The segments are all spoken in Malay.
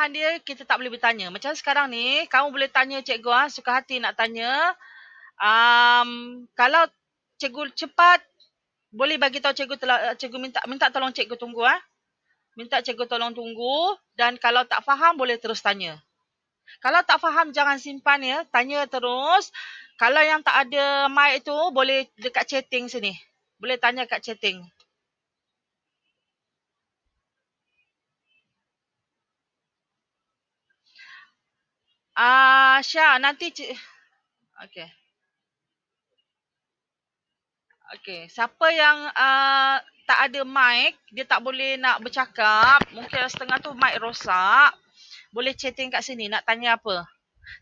kesalahan dia kita tak boleh bertanya. Macam sekarang ni, kamu boleh tanya cikgu suka hati nak tanya. Kalau cikgu cepat, boleh bagi tahu cikgu cikgu minta tolong cikgu tunggu Minta cikgu tolong tunggu, dan kalau tak faham boleh terus tanya. Kalau tak faham jangan simpan tanya terus. Kalau yang tak ada mic tu boleh dekat chatting sini. Boleh tanya kat chatting. Syah, nanti okey. Okey, siapa yang tak ada mic, dia tak boleh nak bercakap, mungkin setengah tu mic rosak, boleh chatting kat sini nak tanya apa.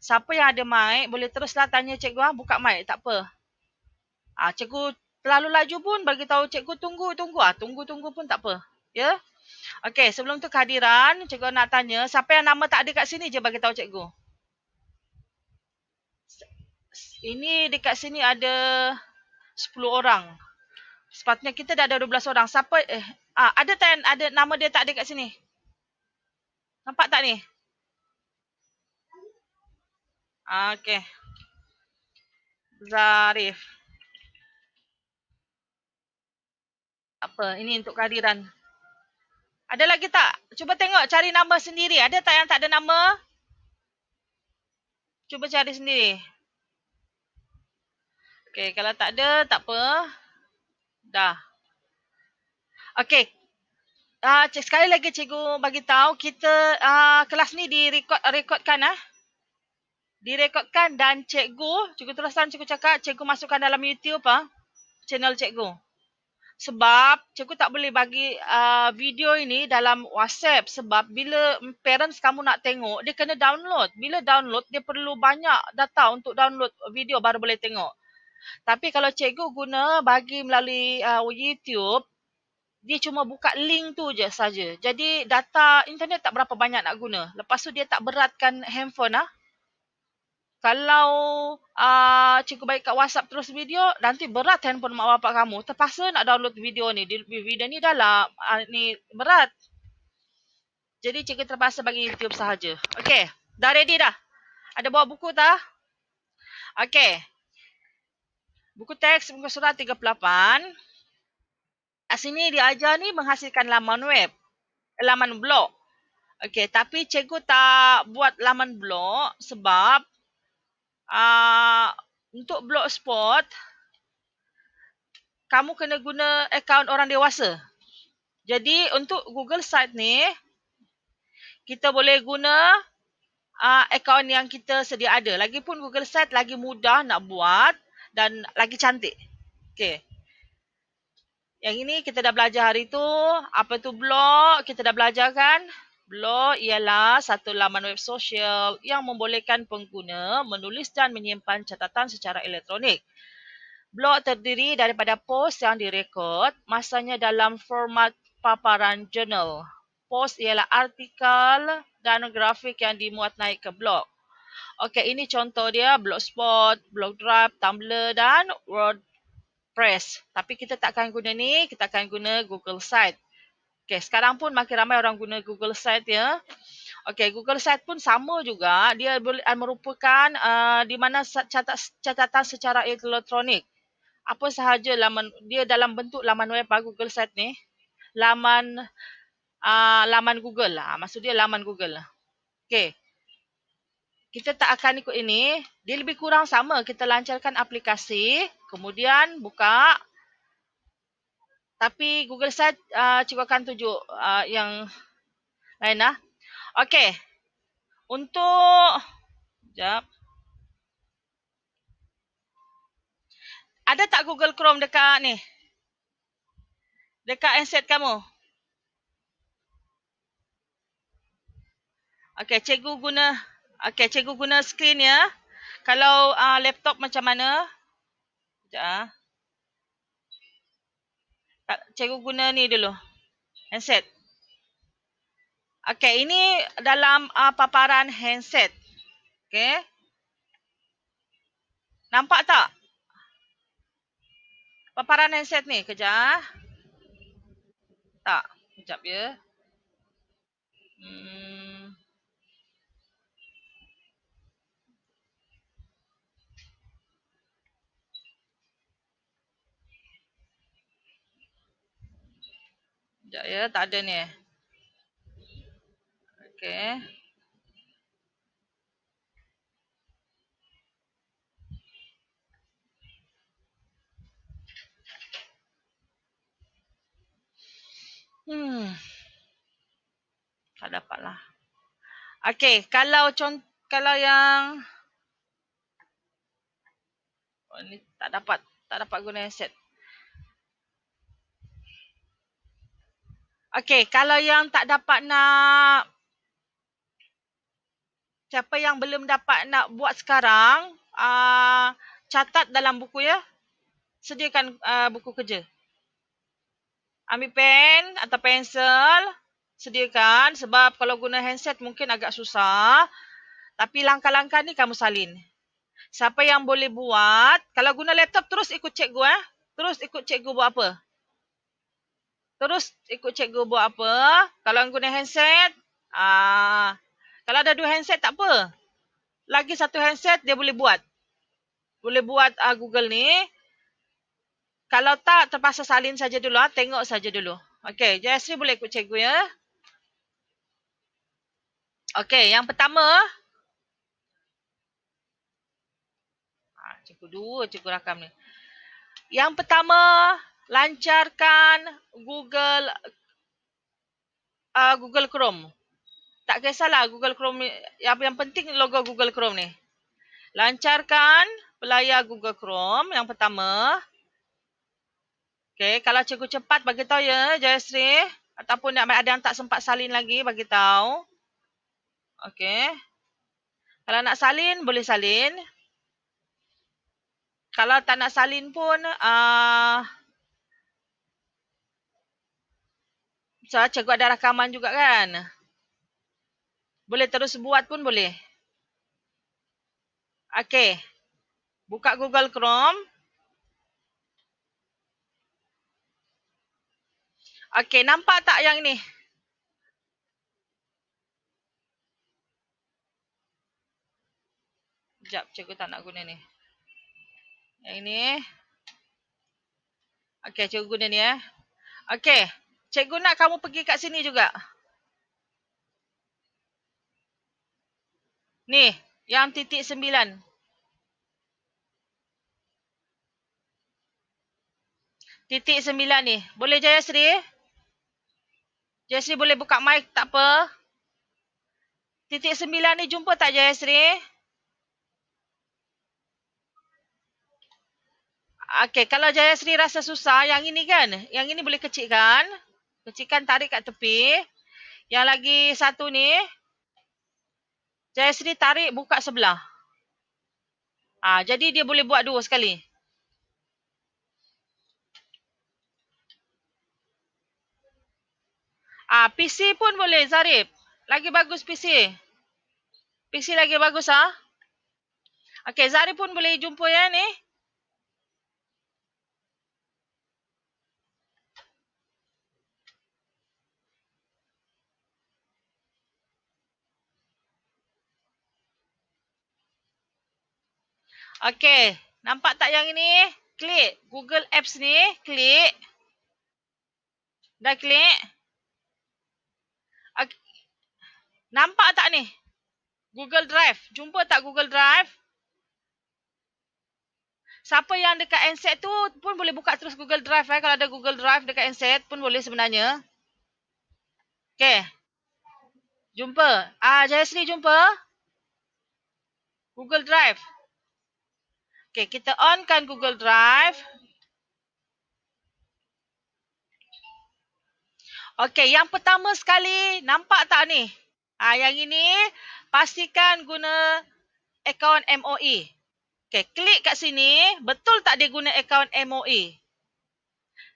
Siapa yang ada mic, boleh teruslah tanya cikgu buka mic, tak apa. Cikgu terlalu laju pun bagi tahu cikgu tunggu. Tunggu pun tak apa. Ya? Okey, sebelum tu kehadiran, cikgu nak tanya, siapa yang nama tak ada kat sini je bagi tahu cikgu. Ini dekat sini ada 10 orang. Sepatutnya kita dah ada 12 orang. Siapa ada tak yang ada nama dia tak ada kat sini? Nampak tak ni? Okey. Zarif. Apa? Ini untuk kehadiran. Ada lagi tak? Cuba tengok cari nama sendiri. Ada tak yang tak ada nama? Cuba cari sendiri. Okey, kalau tak ada, tak apa. Dah. Okey. Sekali lagi cikgu bagi tahu kita kelas ni direkodkan Direkodkan dan cikgu teruskan cikgu cakap, cikgu masukkan dalam YouTube channel cikgu. Sebab cikgu tak boleh bagi video ini dalam WhatsApp sebab bila parents kamu nak tengok, dia kena download. Bila download, dia perlu banyak data untuk download video baru boleh tengok. Tapi kalau cikgu guna bagi melalui YouTube, dia cuma buka link tu je saja. Jadi data internet tak berapa banyak nak guna. Lepas tu dia tak beratkan handphone Kalau cikgu baik kat WhatsApp terus video, nanti berat handphone mak bapak kamu. Terpaksa nak download video ni. Video ni dah lah ni berat. Jadi cikgu terpaksa bagi YouTube sahaja. Okey, dah ready dah? Ada bawa buku tak? Okey. Buku teks muka surat 38. Kat sini dia ajar ni menghasilkan laman web. Laman blog. Okey, tapi cikgu tak buat laman blog sebab untuk blogspot kamu kena guna akaun orang dewasa. Jadi untuk Google Site ni kita boleh guna akaun yang kita sedia ada. Lagipun Google Site lagi mudah nak buat dan lagi cantik. Okey. Yang ini kita dah belajar hari tu. Apa tu blog? Kita dah belajar kan? Blog ialah satu laman web sosial yang membolehkan pengguna menulis dan menyimpan catatan secara elektronik. Blog terdiri daripada post yang direkod, masanya dalam format paparan jurnal. Post ialah artikel dan grafik yang dimuat naik ke blog. Okey, ini contoh dia, Blogspot, Blog Drive, Tumblr dan WordPress. Tapi kita tak akan guna ni, kita akan guna Google Site. Okey, sekarang pun makin ramai orang guna Google Site ya. Okey, Google Site pun sama juga, dia merupakan di mana catatan secara elektronik. Apa sahaja laman dia dalam bentuk laman web Google Site ni, laman Google lah. Maksud dia laman Google lah. Okey. Kita tak akan ikut ini, dia lebih kurang sama. Kita lancarkan aplikasi, kemudian buka. Tapi Google Site cikgu akan tunjuk yang lain Okey. Untuk sekejap. Ada tak Google Chrome dekat ni? Dekat handset kamu? Okey, cikgu guna skrin ya. Kalau laptop macam mana? Sekejap cikgu guna ni dulu. Handset. Okey, ini dalam paparan handset. Okey. Nampak tak? Paparan handset ni, kejap. Tak, kejap ya. Sekejap ya, tak ada ni. Okey. Hmm, tak dapat lah. Okey, kalau yang ni tak dapat guna handset. Okey, kalau yang tak dapat nak, siapa yang belum dapat nak buat sekarang, catat dalam buku ya. Sediakan buku kerja. Ambil pen atau pensel, sediakan sebab kalau guna handset mungkin agak susah. Tapi langkah-langkah ni kamu salin. Siapa yang boleh buat, kalau guna laptop terus ikut cikgu Terus ikut cikgu buat apa. Terus ikut cikgu buat apa. Kalau guna handset, kalau ada 2 handset tak apa. Lagi 1 handset dia boleh buat. Boleh buat Google ni. Kalau tak, terpaksa salin saja dulu. Tengok saja dulu. Okey, Jayasri boleh ikut cikgu ya. Okey, yang pertama. Cikgu dua, cikgu rakam ni. Yang pertama, lancarkan Google Chrome. Tak kisahlah Google Chrome ni. Yang penting logo Google Chrome ni. Lancarkan pelayar Google Chrome yang pertama. Okey, kalau cikgu cepat bagi tahu ya, Jayasri, ataupun ada yang tak sempat salin lagi bagi tahu. Okey. Kalau nak salin boleh salin. Kalau tak nak salin pun cikgu ada rakaman juga kan. Boleh terus buat pun boleh. Okey. Buka Google Chrome. Okey, nampak tak yang ni? Sekejap, cikgu tak nak guna ni. Yang ini. Okey, cikgu guna ni Okey, cikgu nak kamu pergi kat sini juga. Ni, yang titik 9. Titik 9 ni. Boleh Jayasri? Jayasri boleh buka mic tak apa? Titik 9 ni jumpa tak Jayasri? Okey, kalau Jayasri rasa susah, yang ini kan? Yang ini boleh kecilkan. Kecilkan, tarik kat tepi. Yang lagi satu ni, Jayasri tarik, buka sebelah. Jadi dia boleh buat 2 sekali. PC pun boleh, Zarif. Lagi bagus PC. PC lagi bagus Okey, Zarif pun boleh jumpa ya ni. Okey, nampak tak yang ini? Klik Google Apps ni, klik. Dah klik. Nampak tak ni? Google Drive. Jumpa tak Google Drive? Siapa yang dekat handset tu pun boleh buka terus Google Drive Kalau ada Google Drive dekat handset pun boleh sebenarnya. Okey. Jumpa. Jayasri jumpa? Google Drive. Okey, kita onkan Google Drive. Okey, yang pertama sekali, nampak tak ni? Yang ini, pastikan guna akaun MOE. Okey, klik kat sini, betul tak dia guna akaun MOE?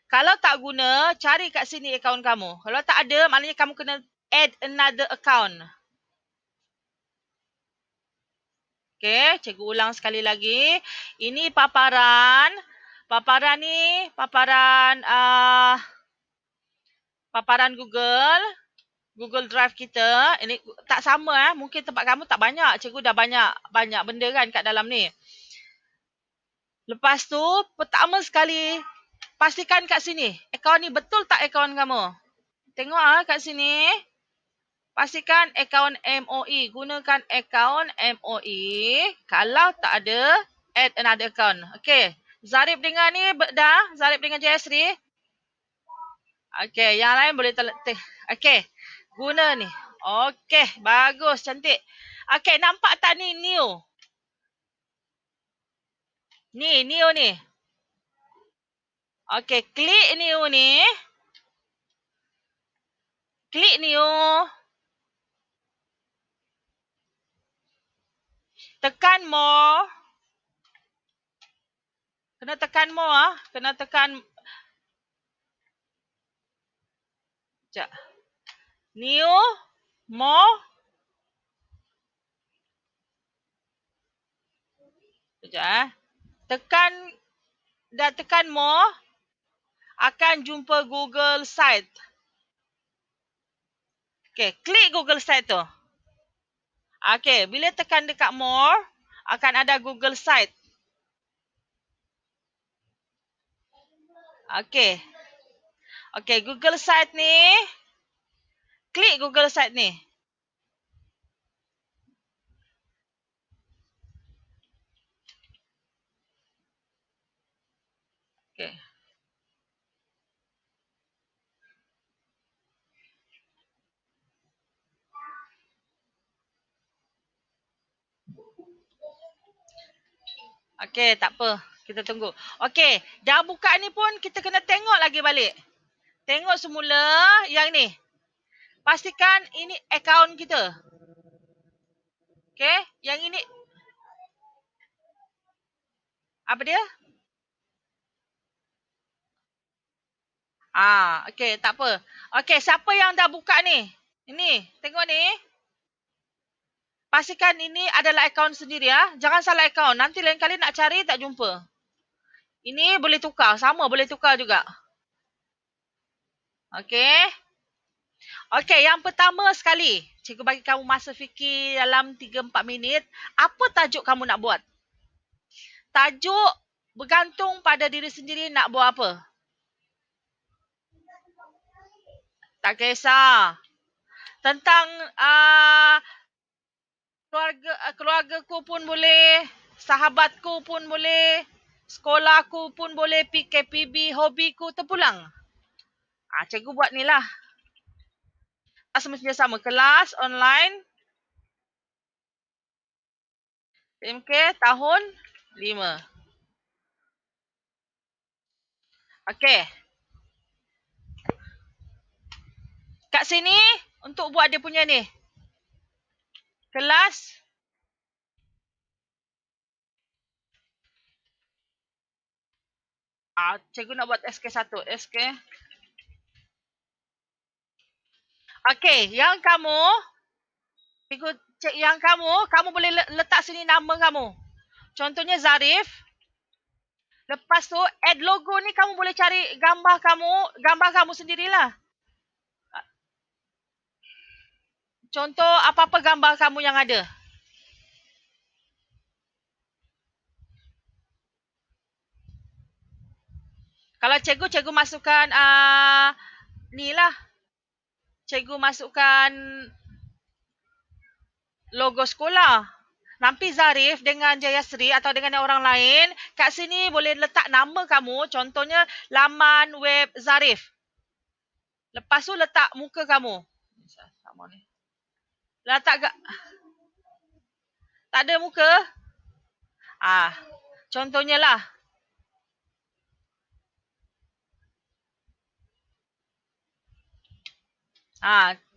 Kalau tak guna, cari kat sini akaun kamu. Kalau tak ada, maknanya kamu kena add another account. Okey, cikgu ulang sekali lagi. Ini paparan. Paparan ni, paparan Google Drive kita. Ini tak sama mungkin tempat kamu tak banyak. Cikgu dah banyak benda kan kat dalam ni. Lepas tu, pertama sekali, pastikan kat sini. Akaun ni betul tak akaun kamu? Tengok kat sini. Pastikan akaun MOE. Gunakan akaun MOE. Kalau tak ada, add another account. Okey. Zarif dengan ni dah. Zarif dengan Jayasri. Okey. Yang lain boleh okey. Guna ni. Okey. Bagus. Cantik. Okey. Nampak tak ni new? Ni. New ni. Okey. Klik new ni. Klik new. Tekan more. Kena tekan more ah. Kena tekan. Sekejap. New. More. Sekejap. Tekan. Dah tekan more. Akan jumpa Google Site. Okay. Klik Google Site tu. Okay. Bila tekan dekat more. Akan ada Google Site. Okay. Okay. Google Site ni. Klik Google Site ni. Okay. Okay, tak apa. Kita tunggu. Okay, dah buka ni pun kita kena tengok lagi balik. Tengok semula yang ni. Pastikan ini akaun kita. Okay, yang ini. Apa dia? Okay, tak apa. Okay, siapa yang dah buka ni? Ini, tengok ni. Pastikan ini adalah akaun sendiri ya. Jangan salah akaun. Nanti lain kali nak cari tak jumpa. Ini boleh tukar. Sama boleh tukar juga. Okay. Okay, yang pertama sekali. Cikgu bagi kamu masa fikir dalam 3-4 minit. Apa tajuk kamu nak buat? Tajuk bergantung pada diri sendiri nak buat apa. Tak kisah. Tentang keluargaku pun boleh. Sahabatku pun boleh. Sekolahku pun boleh. PKPB, hobiku terpulang. Cikgu buat ni lah. Semestinya sama. Kelas online. PMK tahun 5. Okey. Kat sini untuk buat dia punya ni. Kelas. Cikgu nak buat SK1. SK. Okey, yang kamu. Cikgu cek yang kamu boleh letak sini nama kamu. Contohnya Zarif. Lepas tu add logo ni kamu boleh cari gambar kamu sendirilah. Contoh apa-apa gambar kamu yang ada. Kalau cikgu masukkan ni lah. Cikgu masukkan logo sekolah. Nanti Zarif dengan Jayasri atau dengan orang lain, kat sini boleh letak nama kamu, contohnya laman web Zarif. Lepas tu letak muka kamu. Letak tak ada muka? Contohnya lah.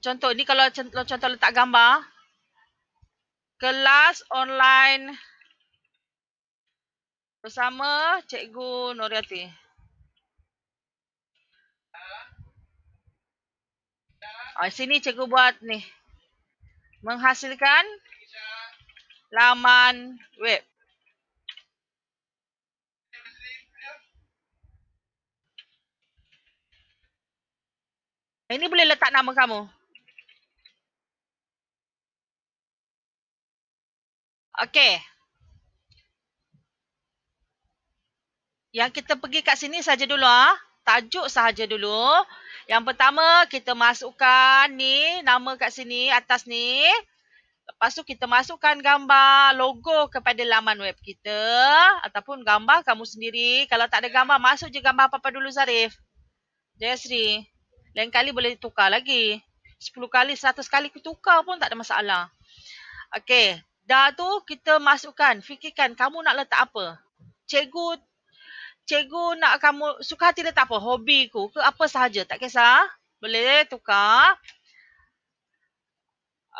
Contoh ni kalau contoh letak gambar. Kelas online bersama Cikgu Nuriati. Sini cikgu buat ni. Menghasilkan laman web. Ini boleh letak nama kamu. Okey. Yang kita pergi kat sini saja dulu. Tajuk sahaja dulu. Yang pertama, kita masukkan ni, nama kat sini, atas ni. Lepas tu kita masukkan gambar logo kepada laman web kita. Ataupun gambar kamu sendiri. Kalau tak ada gambar, masuk je gambar apa-apa dulu Zarif. Jayasri. Lain kali boleh tukar lagi. 10 kali, 100 kali tukar pun tak ada masalah. Okey. Dah tu kita masukkan. Fikirkan kamu nak letak apa. Cikgu nak kamu suka hati letak apa? Hobiku ke apa sahaja. Tak kisah. Boleh tukar.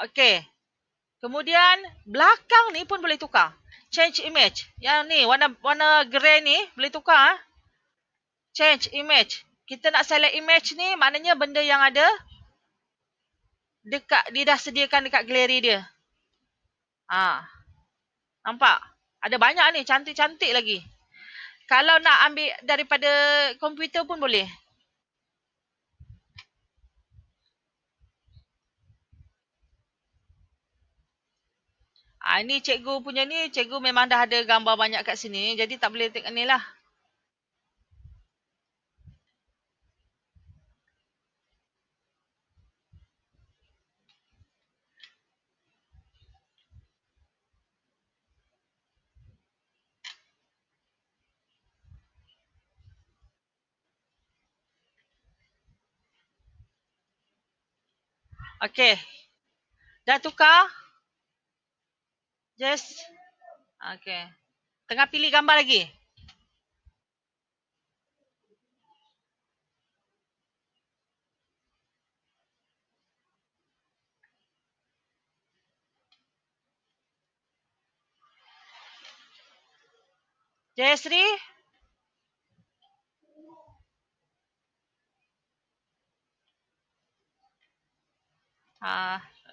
Okey. Kemudian belakang ni pun boleh tukar. Change image. Yang ni warna grey ni boleh tukar. Change image. Kita nak select image ni maknanya benda yang ada dekat dia dah sediakan dekat galeri dia. Nampak? Ada banyak ni, cantik-cantik lagi. Kalau nak ambil daripada komputer pun boleh. Ini cikgu punya ni, cikgu memang dah ada gambar banyak kat sini. Jadi tak boleh tengok ni lah. Okey. Dah tukar? Just. Okey. Tengah pilih gambar lagi? Jayasri?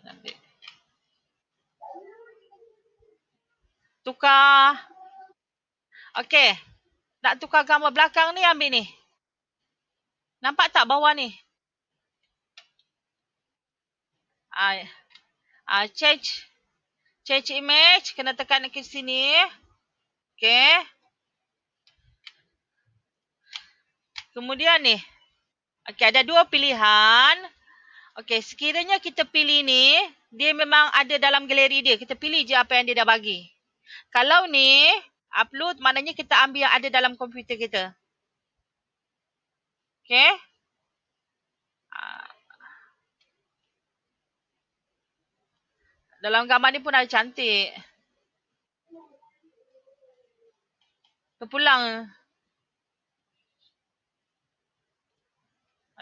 Ambil. Tukar. Okey. Nak tukar gambar belakang ni, ambil ni. Nampak tak bawah ni? Change image. Kena tekan ke sini. Okey. Kemudian ni. Okey, ada dua pilihan. Okey, sekiranya kita pilih ni, dia memang ada dalam galeri dia. Kita pilih je apa yang dia dah bagi. Kalau ni, upload, maknanya kita ambil yang ada dalam komputer kita. Okey. Dalam gambar ni pun ada cantik. Terpulang.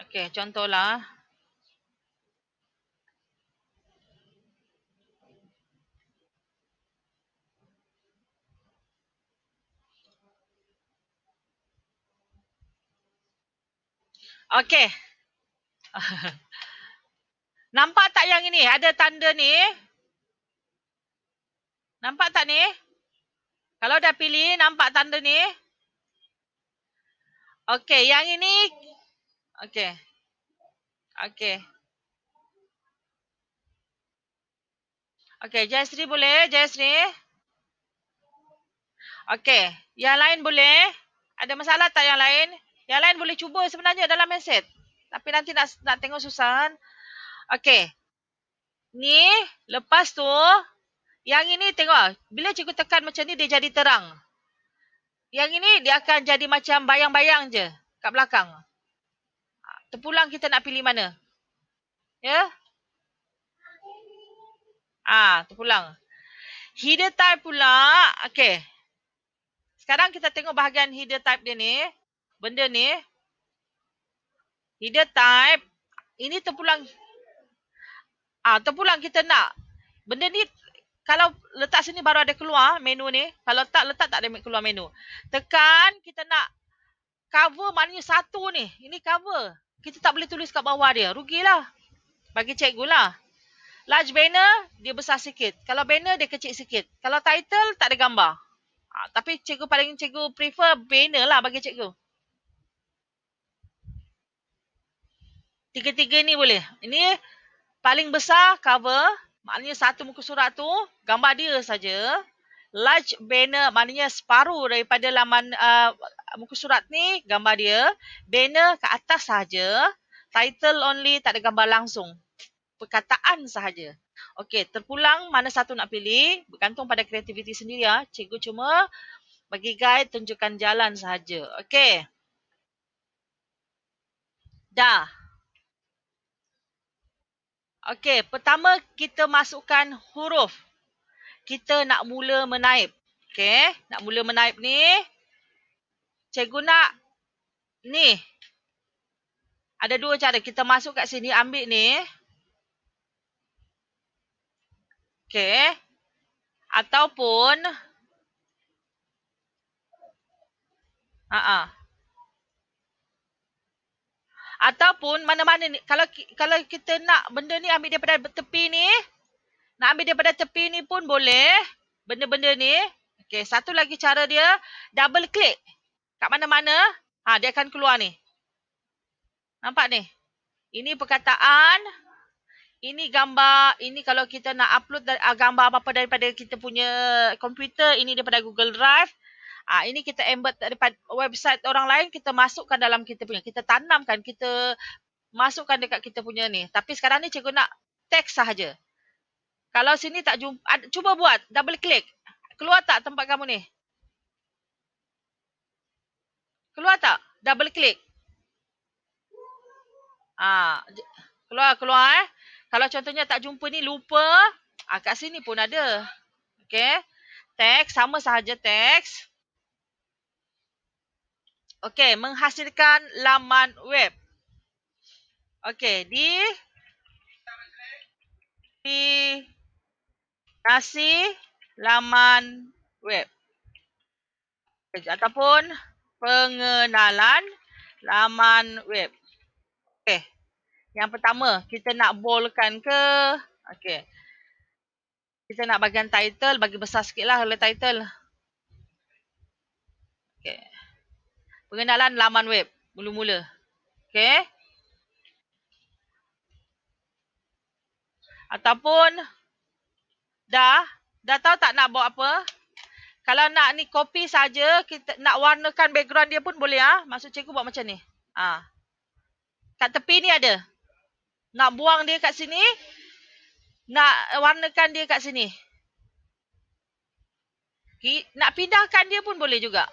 Okey, contohlah. Okey. Nampak tak yang ini? Ada tanda ni. Nampak tak ni? Kalau dah pilih, nampak tanda ni? Okey, yang ini. Okey. Okey. Okey, Jayasri boleh? Jayasri? Okey, yang lain boleh? Ada masalah tak yang lain? Yang lain boleh cuba sebenarnya dalam handset. Tapi nanti nak tengok susah. Okey. Ni, lepas tu, yang ini tengok. Bila cikgu tekan macam ni, dia jadi terang. Yang ini, dia akan jadi macam bayang-bayang je kat belakang. Terpulang kita nak pilih mana? Ya? Terpulang. Header type pula. Okey. Sekarang kita tengok bahagian header type dia ni. Benda ni. Header type. Ini terpulang. Terpulang kita nak. Benda ni kalau letak sini baru ada keluar menu ni. Kalau tak letak tak ada keluar menu. Tekan kita nak cover maknanya satu ni. Ini cover. Kita tak boleh tulis kat bawah dia. Rugilah. Bagi cikgu lah. Large banner dia besar sikit. Kalau banner dia kecil sikit. Kalau title tak ada gambar. Tapi cikgu prefer banner lah bagi cikgu. Tiga-tiga ni boleh. Ini paling besar cover. Maknanya satu muka surat tu gambar dia saja. Large banner maknanya separuh daripada laman muka surat ni gambar dia. Banner ke atas saja. Title only, tak ada gambar langsung. Perkataan sahaja. Okey, terpulang mana satu nak pilih, bergantung pada kreativiti sendiri ya. Cikgu cuma bagi guide, tunjukkan jalan sahaja. Okey. Dah. Okey, pertama kita masukkan huruf. Kita nak mula menaip. Okey, nak mula menaip ni, cikgu nak ni. Ada dua cara. Kita masuk kat sini, ambil ni. Okey. Ataupun ataupun mana-mana ni, kalau kita nak benda ni ambil daripada tepi ni, nak ambil daripada tepi ni pun boleh. Benda-benda ni. Okey, satu lagi cara dia, double click. Kat mana-mana, dia akan keluar ni. Nampak ni? Ini perkataan, ini gambar, ini kalau kita nak upload gambar apa-apa daripada kita punya komputer, ini daripada Google Drive. Ini kita embed daripada website orang lain, kita masukkan dalam kita punya. Kita tanamkan, kita masukkan dekat kita punya ni. Tapi sekarang ni cikgu nak teks sahaja. Kalau sini tak jumpa, cuba buat, double click. Keluar tak tempat kamu ni? Keluar tak? Double click. Keluar. Kalau contohnya tak jumpa ni, lupa. Kat sini pun ada. Okey. Teks, sama sahaja teks. Okey, menghasilkan laman web. Okey, nasi laman web. Ataupun pengenalan laman web. Okey. Yang pertama, kita nak boldkan ke? Okey. Kita nak bagian title, bagi besar sikit lah oleh title. Okey. Pengenalan laman web, mula-mula. Okey. Ataupun, dah tahu tak nak buat apa? Kalau nak ni copy saja, kita nak warnakan background dia pun boleh. Maksud cikgu buat macam ni. Kat tepi ni ada. Nak buang dia kat sini, nak warnakan dia kat sini. Nak pindahkan dia pun boleh juga.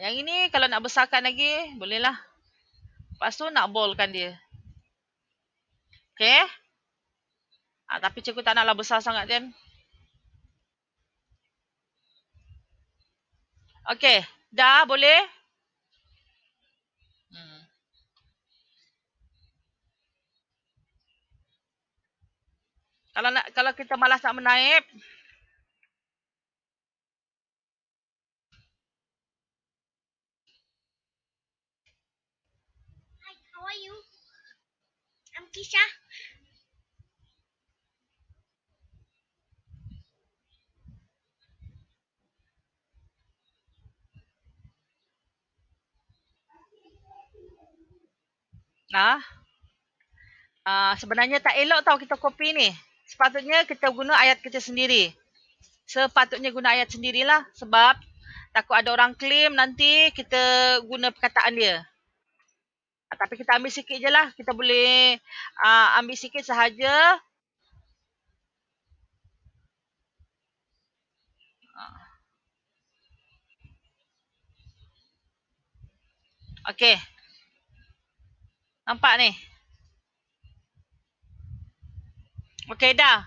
Yang ini kalau nak besarkan lagi, bolehlah. Lepas tu nak boldkan dia. Okey. Tapi cikgu tak naklah besar sangat kan. Okey. Dah boleh? Kalau kita malas nak menaip. Hi, how are you? I'm Kisha. Sebenarnya tak elok tau kita copy ni. Sepatutnya kita guna ayat kita sendiri. Sepatutnya guna ayat sendirilah. Sebab takut ada orang claim nanti kita guna perkataan dia. Tapi kita ambil sikit je lah. Kita boleh ambil sikit sahaja. Okey. Nampak ni? Okey dah.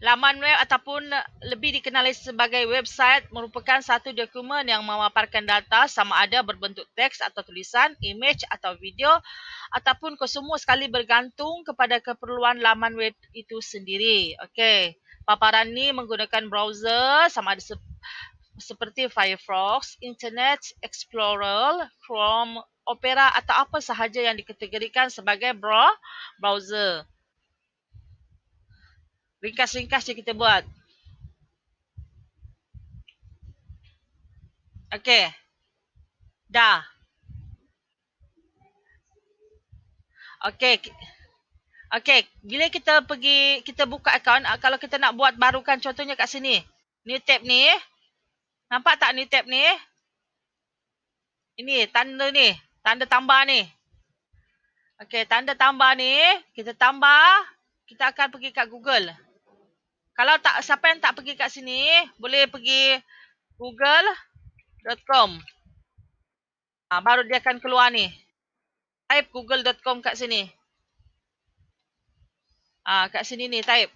Laman web ataupun lebih dikenali sebagai website merupakan satu dokumen yang memaparkan data sama ada berbentuk teks atau tulisan, image atau video ataupun kesemua sekali bergantung kepada keperluan laman web itu sendiri. Okey. Paparan ni menggunakan browser sama ada seperti Firefox, Internet Explorer, Chrome, Opera atau apa sahaja yang dikategorikan sebagai browser. Ringkas-ringkas je kita buat. Okey. Dah. Okey. Okey, bila kita buka akaun, kalau kita nak buat barukan contohnya kat sini. New tab ni. Nampak tak new tab ni? Ini tanda ni. Tanda tambah ni. Okey, tanda tambah ni. Kita tambah. Kita akan pergi kat Google. Kalau tak, siapa yang tak pergi kat sini, boleh pergi google.com. Baru dia akan keluar ni. Type google.com kat sini. Kat sini ni type.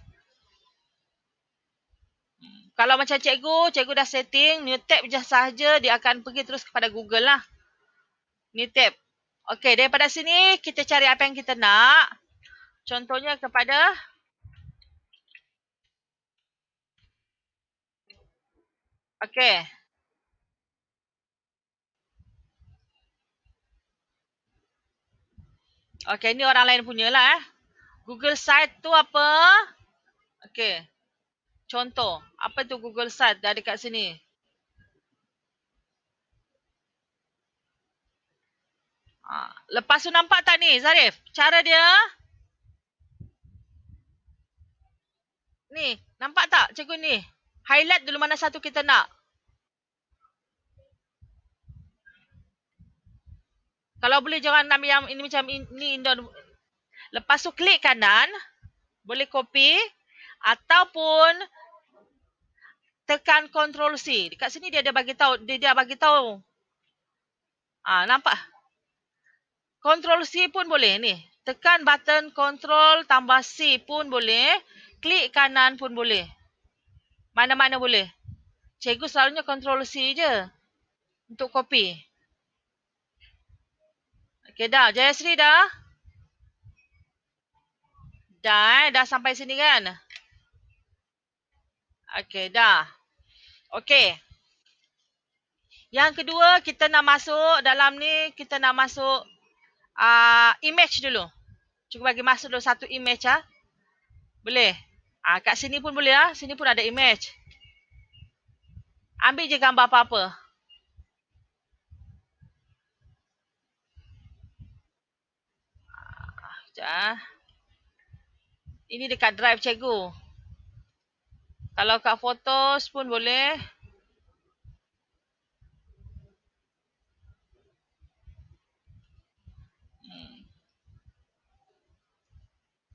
Kalau macam cikgu dah setting, new tab je sahaja, dia akan pergi terus kepada Google lah. New tab. Okey, daripada sini kita cari apa yang kita nak. Contohnya kepada okey. Okey, ni orang lain punya lah Google Site tu apa? Okey. Contoh, apa tu Google Site? Dah dekat sini. Lepas tu nampak tak ni, Zarif? Cara dia ni, nampak tak cikgu ni? Highlight dulu mana satu kita nak. Kalau boleh jangan ambil yang ini macam ini. Lepas tu klik kanan, boleh copy ataupun tekan Ctrl C. Dekat sini dia bagi tahu, dia bagi tahu. Nampak? Ctrl C pun boleh ni. Tekan button Ctrl tambah C pun boleh. Klik kanan pun boleh. Mana-mana boleh. Cikgu selalunya Ctrl C je untuk copy. Okey dah, Jayasri dah. Dah sampai sini kan? Okey dah. Okey. Yang kedua kita nak masuk dalam ni, kita nak masuk image dulu. Cuba bagi masuk dulu satu image Boleh. Kat sini pun boleh Sini pun ada image. Ambil je gambar apa-apa. Sekejap. Ini dekat drive cikgu. Kalau kat photos pun boleh.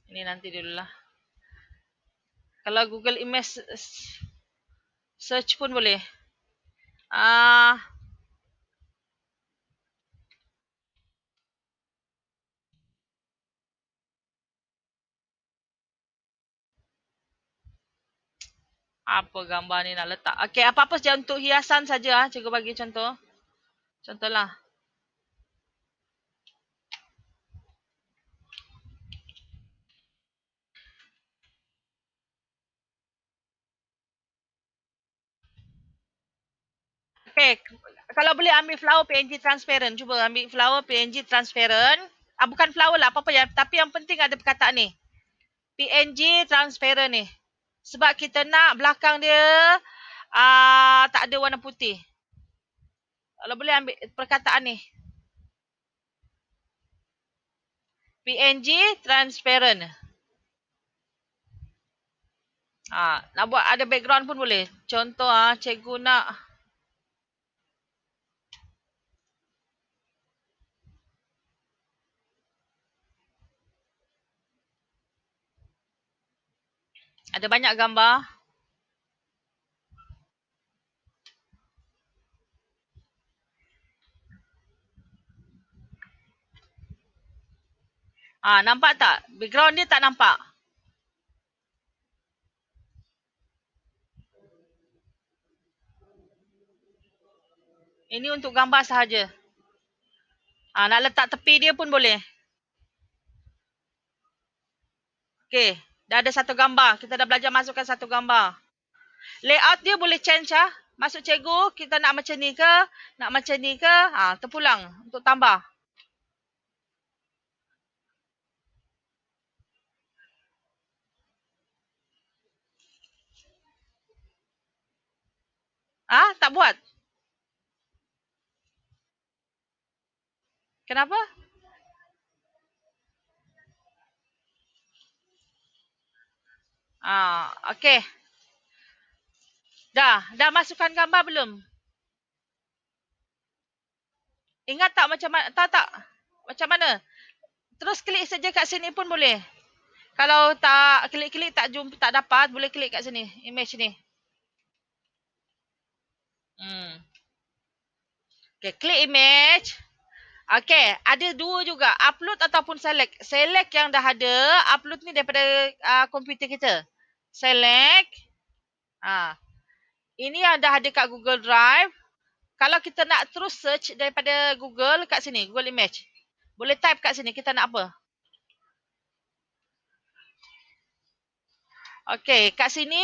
Ini nanti dululah. Kalau Google Image search pun boleh. Apa gambar ni nak letak. Okey, apa-apa saja untuk hiasan saja. Cikgu bagi contoh. Contohlah. Okey, kalau boleh ambil flower PNG transparent. Cuba ambil flower PNG transparent. Bukan flower lah, apa-apa ya. Tapi yang penting ada perkataan ni. PNG transparent ni. Sebab kita nak belakang dia tak ada warna putih. Kalau boleh ambil perkataan ni. PNG transparent. Nak buat ada background pun boleh. Contoh cikgu nak ada banyak gambar. Nampak tak? Background dia tak nampak. Ini untuk gambar sahaja. Nak letak tepi dia pun boleh. Okey, dah ada satu gambar. Kita dah belajar masukkan satu gambar. Layout dia boleh change Masuk cikgu, kita nak macam ni ke? Nak macam ni ke? Terpulang untuk tambah. Tak buat. Kenapa? Okey. Dah masukkan gambar belum? Ingat tak macam mana? Tahu tak? Macam mana? Terus klik saja kat sini pun boleh. Kalau tak klik-klik tak jumpa, tak dapat, boleh klik kat sini, image ni. Okay, klik image. Okay, ada dua juga, upload ataupun select. Select yang dah ada, upload ni daripada komputer kita. Select. Ini yang dah ada kat Google Drive. Kalau kita nak terus search daripada Google, kat sini, Google Image. Boleh type kat sini, kita nak apa. Okay, kat sini,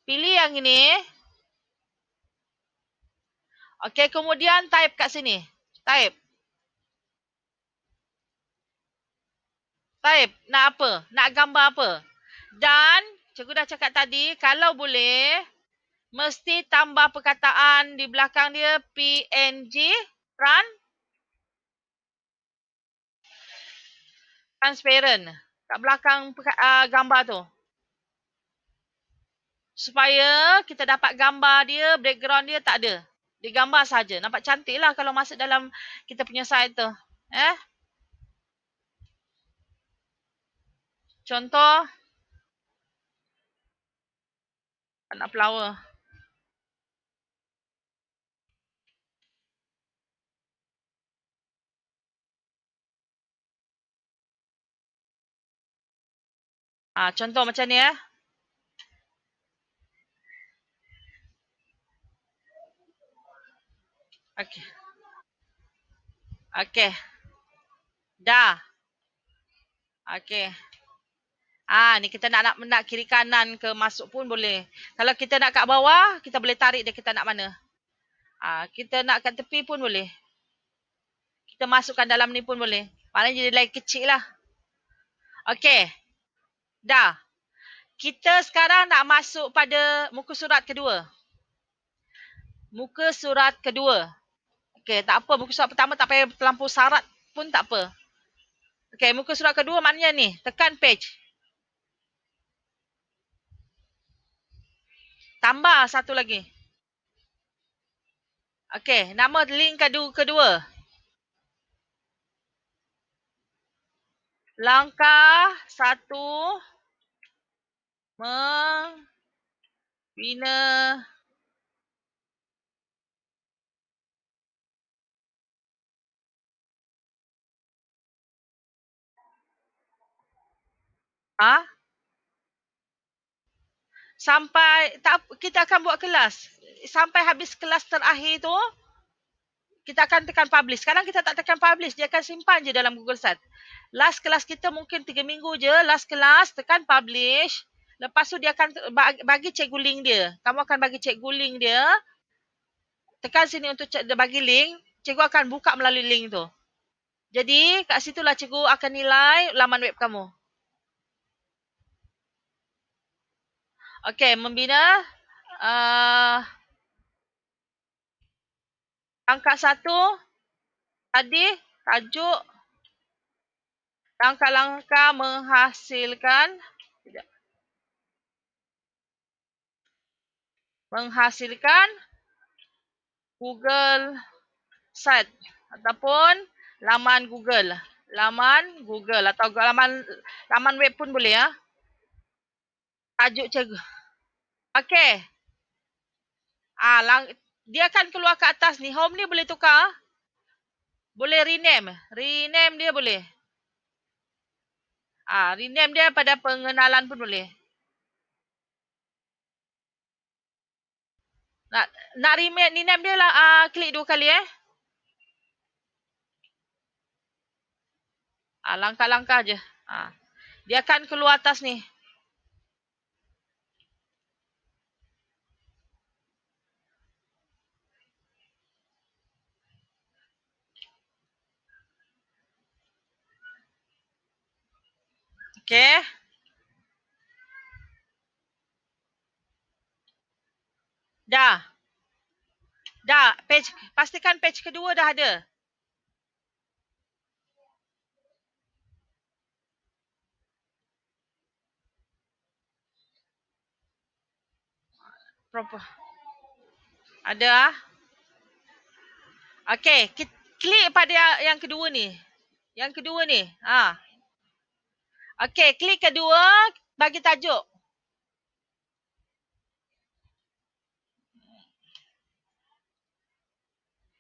pilih yang ini. Okay, kemudian type kat sini. Type. Type. Nak apa? Nak gambar apa? Dan, cikgu dah cakap tadi, kalau boleh, mesti tambah perkataan di belakang dia PNG, run, transparent. Kat belakang gambar tu. Supaya kita dapat gambar dia, background dia tak ada. Dia gambar saja. Nampak cantik lah kalau masuk dalam kita punya site tu. Contoh, anak flower. Contoh macam ni Okey. Okey. Dah. Okey. Ni kita nak kiri kanan ke masuk pun boleh. Kalau kita nak kat bawah, kita boleh tarik dia kita nak mana. Kita nak kat tepi pun boleh. Kita masukkan dalam ni pun boleh. Maknanya jadi lagi kecil lah. Okey. Dah. Kita sekarang nak masuk pada muka surat kedua. Muka surat kedua. Okey, tak apa. Muka surat pertama tak payah terlampau syarat pun tak apa. Okey, muka surat kedua maknanya ni. Tekan page. Tambah satu lagi. Okey, nama link kedua. Langkah 1 membina sampai kita akan buat kelas. Sampai habis kelas terakhir tu kita akan tekan publish. Sekarang kita tak tekan publish, dia akan simpan je dalam Google Site. Last kelas kita mungkin 3 minggu je, last kelas tekan publish. Lepas tu dia akan bagi cikgu link dia. Kamu akan bagi cikgu link dia. Tekan sini untuk bagi link, cikgu akan buka melalui link tu. Jadi kat situlah cikgu akan nilai laman web kamu. Okey, membina langkah 1 tadi tajuk langkah-langkah menghasilkan Google Site ataupun laman Google. Laman Google atau laman web pun boleh ya. Tajuk cikgu. Okey. Dia akan keluar ke atas ni. Home ni boleh tukar. Boleh rename. Rename dia boleh. Rename dia pada pengenalan pun boleh. Nak rename dia lah, klik 2 kali langkah-langkah je. Dia akan keluar atas ni. Okey. Dah. Pastikan page kedua dah ada. Proper. Ada Okey, klik pada yang kedua ni. Yang kedua ni. Okey, klik kedua, bagi tajuk.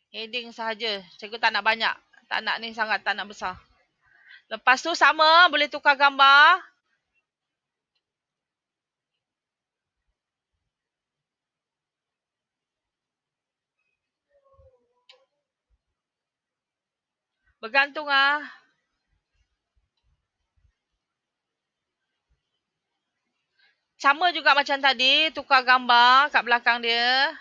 Heading sahaja. Cikgu tak nak banyak. Tak nak ni sangat, tak nak besar. Lepas tu sama, boleh tukar gambar. Bergantung Sama juga macam tadi, tukar gambar kat belakang dia.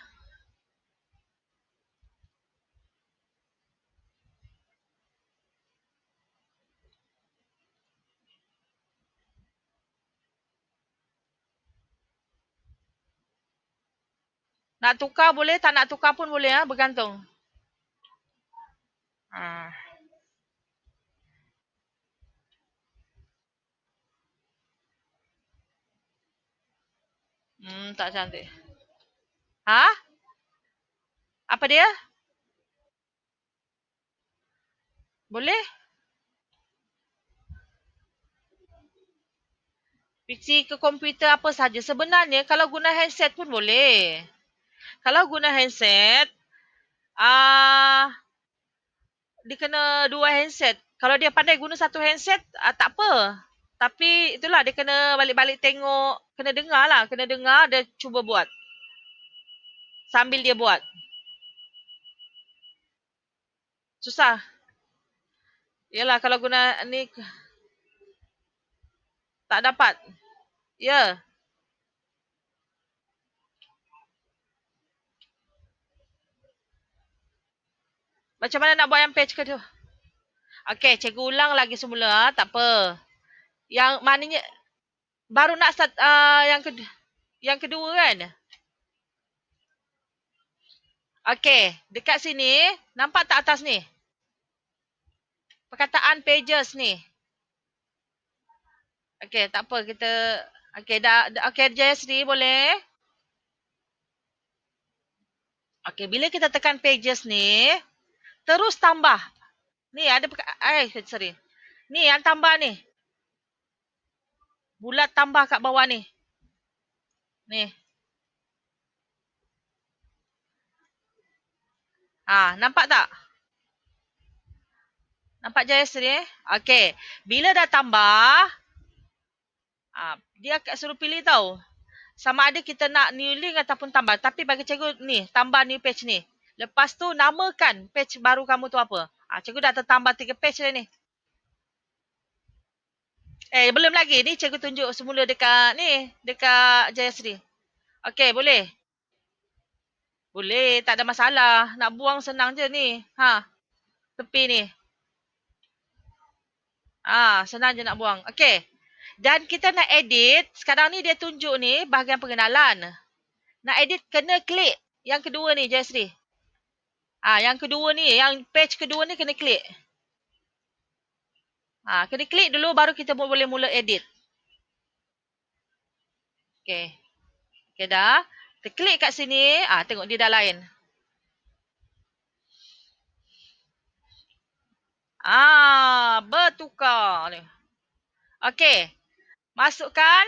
Nak tukar boleh, tak nak tukar pun boleh bergantung. Tak cantik. Apa dia? Boleh? PC ke komputer apa saja. Sebenarnya kalau guna handset pun boleh. Kalau guna handset, dia kena dua handset. Kalau dia pandai guna satu handset, tak apa. Tapi itulah dia kena balik-balik tengok, kena dengar lah. Kena dengar, dia cuba buat. Sambil dia buat. Susah. Yalah kalau guna ni, tak dapat. Ya. Macam mana nak buat yang page kedua? Okey, cikgu ulang lagi semula. Tak apa. Yang maknanya, baru nak start yang kedua kan? Okey, dekat sini, nampak tak atas ni? Perkataan pages ni. Okey, tak apa kita. Okey, okey Jayasri boleh? Okey, bila kita tekan pages ni, terus tambah. Ni ada sorry. Ni yang tambah ni. Bulat tambah kat bawah ni. Ni. Nampak tak? Nampak Jayasri? Okey. Bila dah tambah, dia akan suruh pilih tau. Sama ada kita nak new link ataupun tambah. Tapi bagi cikgu ni, tambah new page ni. Lepas tu namakan page baru kamu tu apa. Cikgu dah tertambah 3 page dah ni. Belum lagi. Ni cikgu tunjuk semula dekat ni. Dekat Jayasri. Okey, boleh? Boleh, tak ada masalah. Nak buang senang je ni. Tepi ni. Senang je nak buang. Okey. Dan kita nak edit. Sekarang ni dia tunjuk ni bahagian pengenalan. Nak edit kena klik. Yang kedua ni Jayasri. Yang kedua ni. Yang page kedua ni kena klik. Kena klik dulu baru kita boleh mula edit. Okey. Okey dah. Kita klik kat sini. Tengok dia dah lain. Bertukar ni. Okey. Masukkan.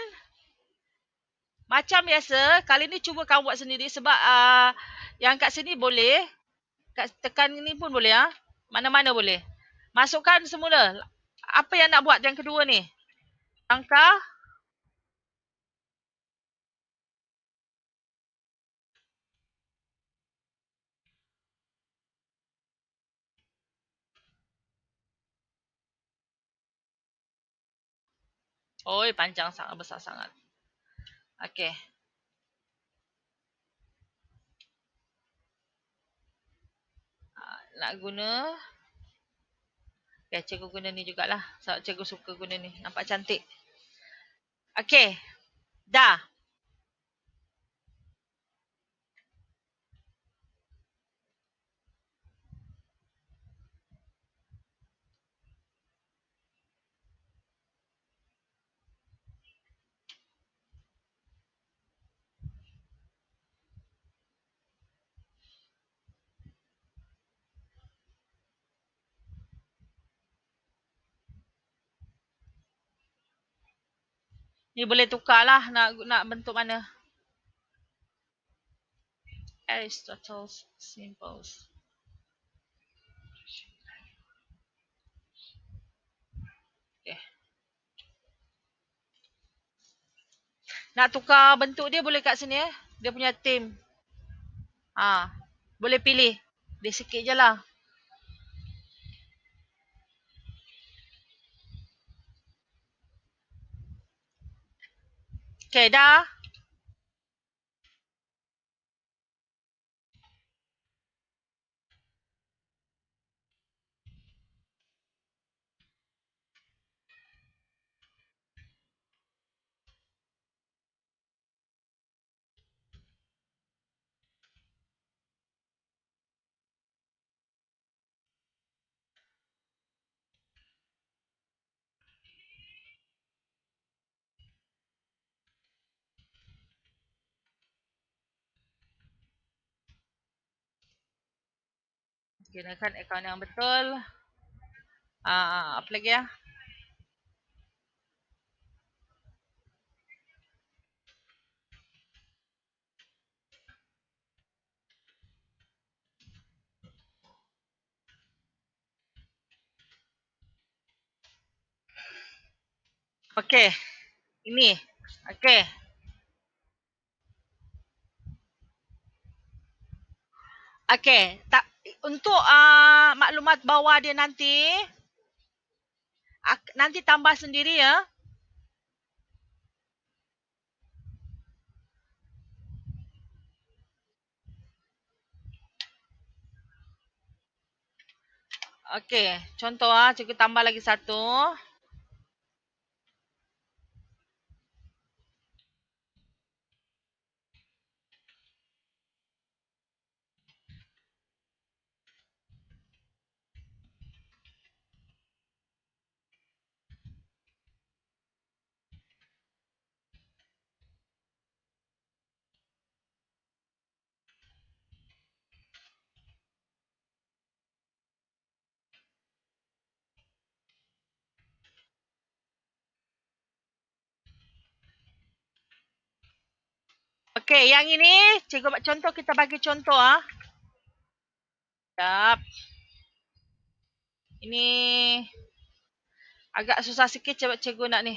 Macam biasa, kali ni cuba kamu buat sendiri sebab yang kat sini boleh. Kat tekan ni pun boleh. Mana-mana boleh. Masukkan semula. Apa yang nak buat yang kedua ni? Langkah. Panjang sangat, besar sangat. Okey. Nak guna. Cikgu guna ni jugalah. Sebab cikgu suka guna ni. Nampak cantik. Okey. Dah. Ni boleh tukar lah nak bentuk mana. Aristotle's symbols. Okay. Nak tukar bentuk dia boleh kat sini Dia punya theme. Boleh pilih. Dia sikit je lah. Okay, dah. Gunakan akaun yang betul. Apa lagi ya? Okay. Ini. Okay. Okay. Untuk maklumat bawah dia nanti tambah sendiri ya. Okay. Contoh cikgu tambah lagi satu. Okay, yang ini cikgu buat contoh, kita bagi contoh Sekejap. Ini agak susah sikit cikgu nak ni.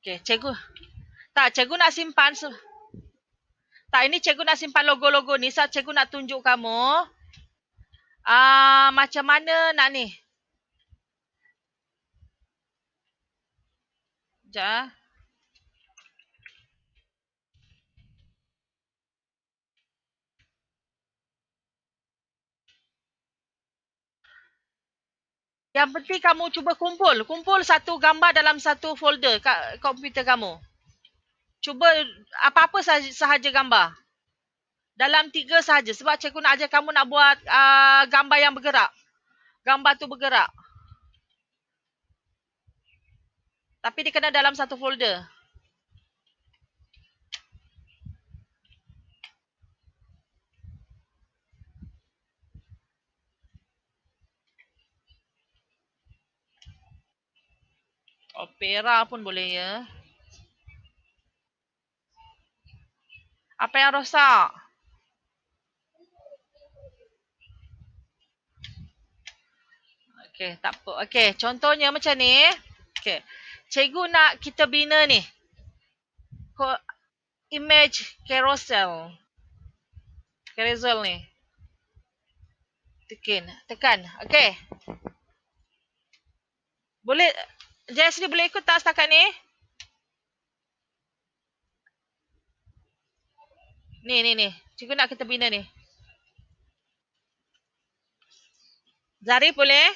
Okay, cikgu. Tak, cikgu nak simpan. Tak, ini cikgu nak simpan logo-logo ni. Saat cikgu nak tunjuk kamu. Macam mana nak ni. Sekejap. Yang penting kamu cuba kumpul. Kumpul satu gambar dalam satu folder kat komputer kamu. Cuba apa-apa sahaja gambar. Dalam 3 sahaja. Sebab cikgu nak ajar kamu nak buat gambar yang bergerak. Gambar tu bergerak. Tapi dia kena dalam satu folder. Opera pun boleh ya. Apa yang rosak? Okey, tak apa. Okey, contohnya macam ni. Okey. Cikgu nak kita bina ni. Image carousel. Carousel ni. Tekan. Okey. Boleh Jess ni boleh ikut tak setakat ni? Ni. Cikgu nak kita bina ni. Zarif boleh?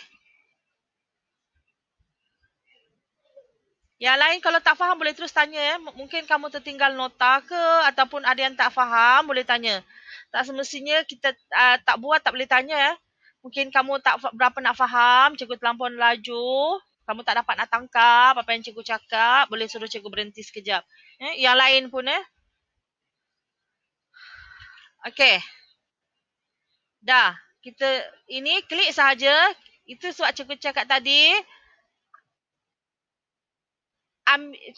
Yang lain kalau tak faham boleh terus tanya ya. Mungkin kamu tertinggal nota ke ataupun ada yang tak faham boleh tanya. Tak semestinya kita tak buat, tak boleh tanya. Mungkin kamu tak berapa nak faham, cikgu terlampau laju, kamu tak dapat nak tangkap apa yang cikgu cakap, boleh suruh cikgu berhenti sekejap. Yang lain pun Okey. Dah, kita ini klik sahaja. Itu sebab cikgu cakap tadi,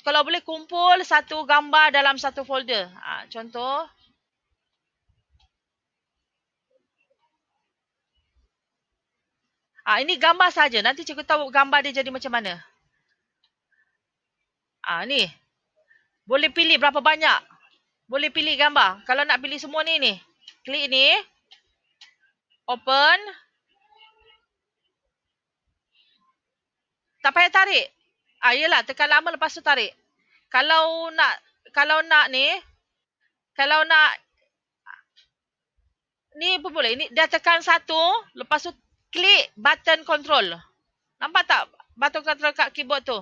kalau boleh kumpul satu gambar dalam satu folder. Contoh. Ini gambar saja. Nanti cikgu tahu gambar dia jadi macam mana. Ni. Boleh pilih berapa banyak. Boleh pilih gambar. Kalau nak pilih semua ni. Klik ni. Open. Tak payah tarik. Yelah, tekan lama lepas tu tarik. Kalau nak ni, kalau nak ni pun boleh. Ni dah tekan satu, lepas tu klik button control. Nampak tak button control kat keyboard tu?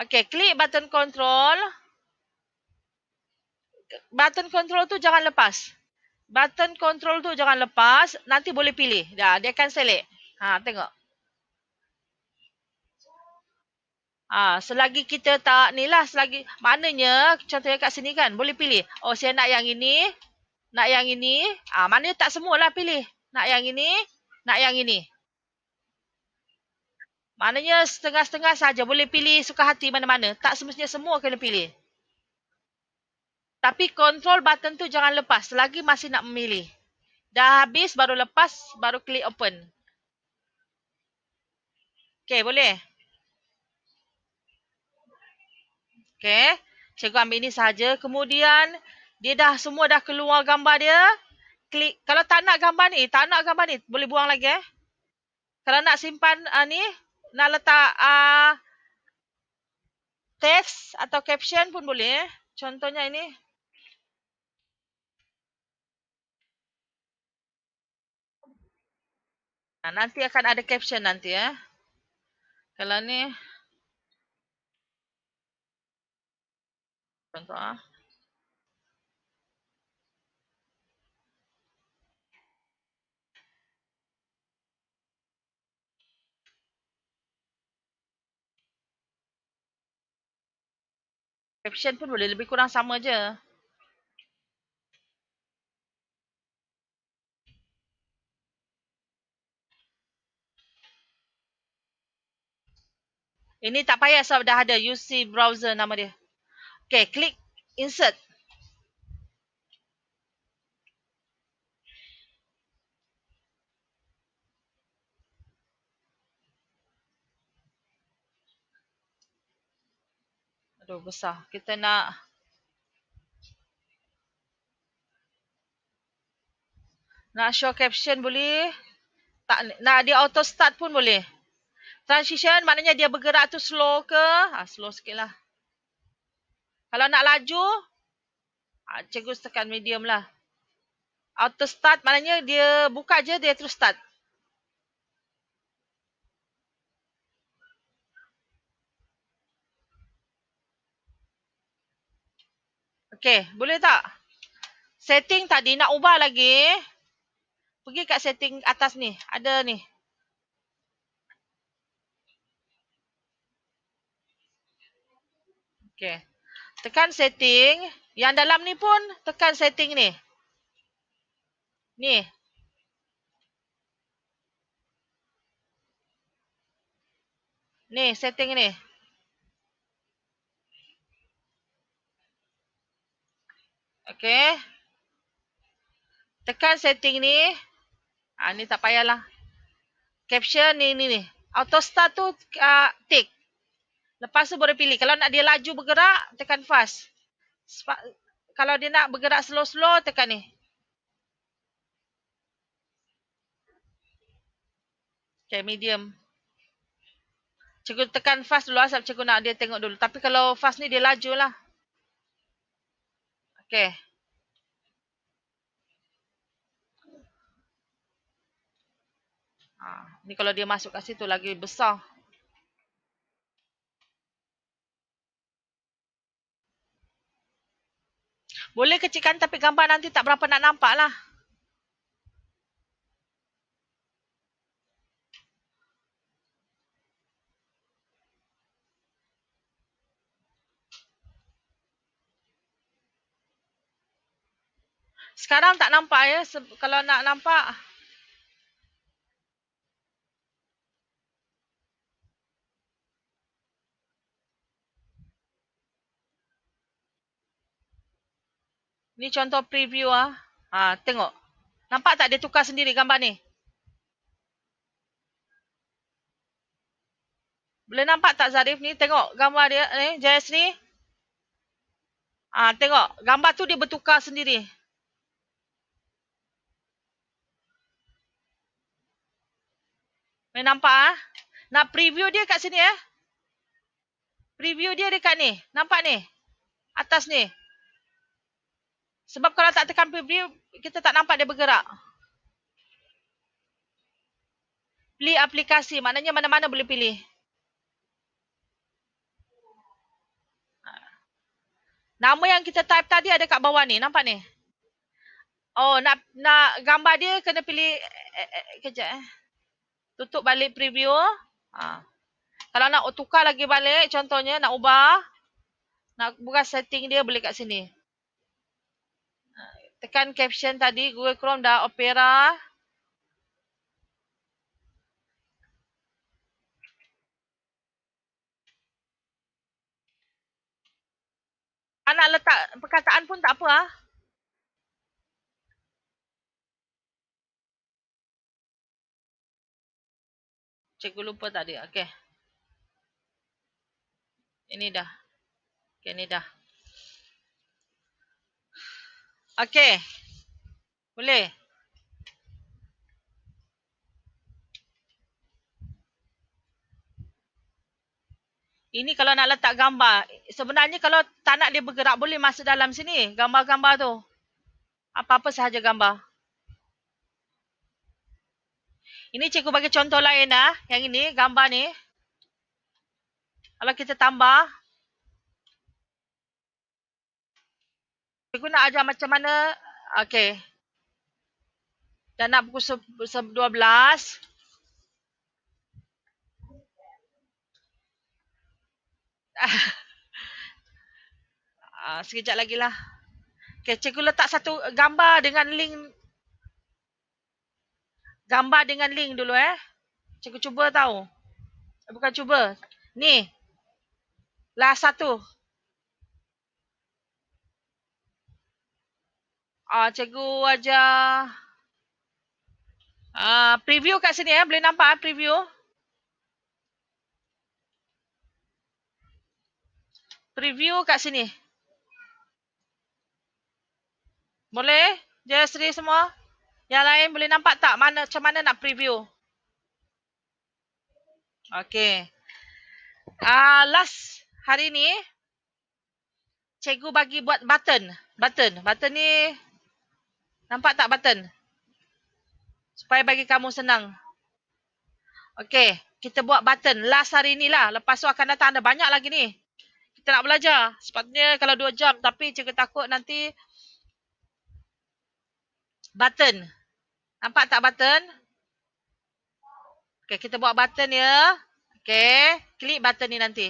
Okey, klik button control. Button control tu jangan lepas. Button control tu jangan lepas, nanti boleh pilih. Dah, dia akan select. Tengok. Selagi kita tak ni lah, selagi maknanya contohnya kat sini kan boleh pilih. Oh, saya nak yang ini, nak yang ini. Maknanya tak semualah pilih. Nak yang ini, nak yang ini. Maknanya setengah-setengah saja boleh pilih suka hati mana-mana. Tak semestinya semua kena pilih. Tapi control button tu jangan lepas selagi masih nak memilih. Dah habis baru lepas, baru klik open. Okey, boleh? Okey, cikgu ambil ini sahaja. Kemudian, dia dah semua dah keluar gambar dia. Klik. Kalau tak nak gambar ni, boleh buang lagi Kalau nak simpan ni, nak letak teks atau caption pun boleh. Contohnya ini. Nanti akan ada caption nanti Kalau ni, contoh caption pun boleh, lebih kurang sama je. Ini tak payah sebab dah ada UC browser nama dia. Okay, klik insert. Aduh, besar. Kita nak show caption boleh. Tak nak dia auto start pun boleh. Transition maknanya dia bergerak tu slow ke? Slow sikit lah. Kalau nak laju, cikgu tekan medium lah. Auto start maknanya dia buka je, dia terus start. Okay, boleh tak? Setting tadi nak ubah lagi. Pergi kat setting atas ni. Ada ni. Okay. Tekan setting. Yang dalam ni pun tekan setting ni. Ni. Ni setting ni. Okay. Tekan setting ni. Ni tak payahlah. Caption ni. Auto start tu tick. Lepas tu boleh pilih. Kalau nak dia laju bergerak, tekan fast. Kalau dia nak bergerak slow-slow, tekan ni. Okay, medium. Cikgu tekan fast dulu asal cikgu nak dia tengok dulu. Tapi kalau fast ni dia laju lah. Okay. Ni kalau dia masuk kat situ lagi besar. Boleh kecilkan tapi gambar nanti tak berapa nak nampak lah. Sekarang tak nampak ya. Kalau nak nampak. Ni contoh preview ah. Tengok. Nampak tak dia tukar sendiri gambar ni? Boleh nampak tak Zarif ni? Tengok gambar dia ni, Jess ni. Tengok. Gambar tu dia bertukar sendiri. Boleh nampak ah? Nak preview dia kat sini eh. Preview dia dekat ni. Nampak ni? Atas ni. Sebab kalau tak tekan preview, kita tak nampak dia bergerak. Pilih aplikasi. Maknanya mana-mana boleh pilih. Nama yang kita type tadi ada kat bawah ni. Nampak ni? Oh, nak gambar dia kena pilih. Kejap eh. Tutup balik preview. Kalau nak tukar lagi balik, contohnya nak ubah. Nak buka setting dia boleh kat sini. Tekan caption tadi. Google Chrome dah Opera. Nak letak perkataan pun tak apa. Cikgu lupa tadi. Okey. Ini dah. Okey, ini dah. Okey. Boleh. Ini kalau nak letak gambar. Sebenarnya kalau tak nak dia bergerak, boleh masuk dalam sini. Gambar-gambar tu. Apa-apa sahaja gambar. Ini cikgu bagi contoh lain lah. Yang ini, gambar ni. Kalau kita tambah. Cikgu nak ajar macam mana. Okey. Dan nak pukul 12. Sekejap lagi lah. Okay, cikgu letak satu gambar dengan link. Gambar dengan link dulu eh. Cikgu cuba tahu. Bukan cuba. Ni. Last satu. Cikgu ajar. Preview kat sini eh. Boleh nampak preview. Preview kat sini. Boleh? Jayasri semua? Yang lain boleh nampak tak macam mana nak preview? Okay. Last hari ni, cikgu bagi buat button. Button ni, nampak tak button? Supaya bagi kamu senang. Okay. Kita buat button. Last hari ni lah. Lepas tu akan datang ada banyak lagi ni. Kita nak belajar. Sepatutnya kalau 2 jam. Tapi cikgu takut nanti button. Nampak tak button? Okay, kita buat button ya. Okay, klik button ni nanti.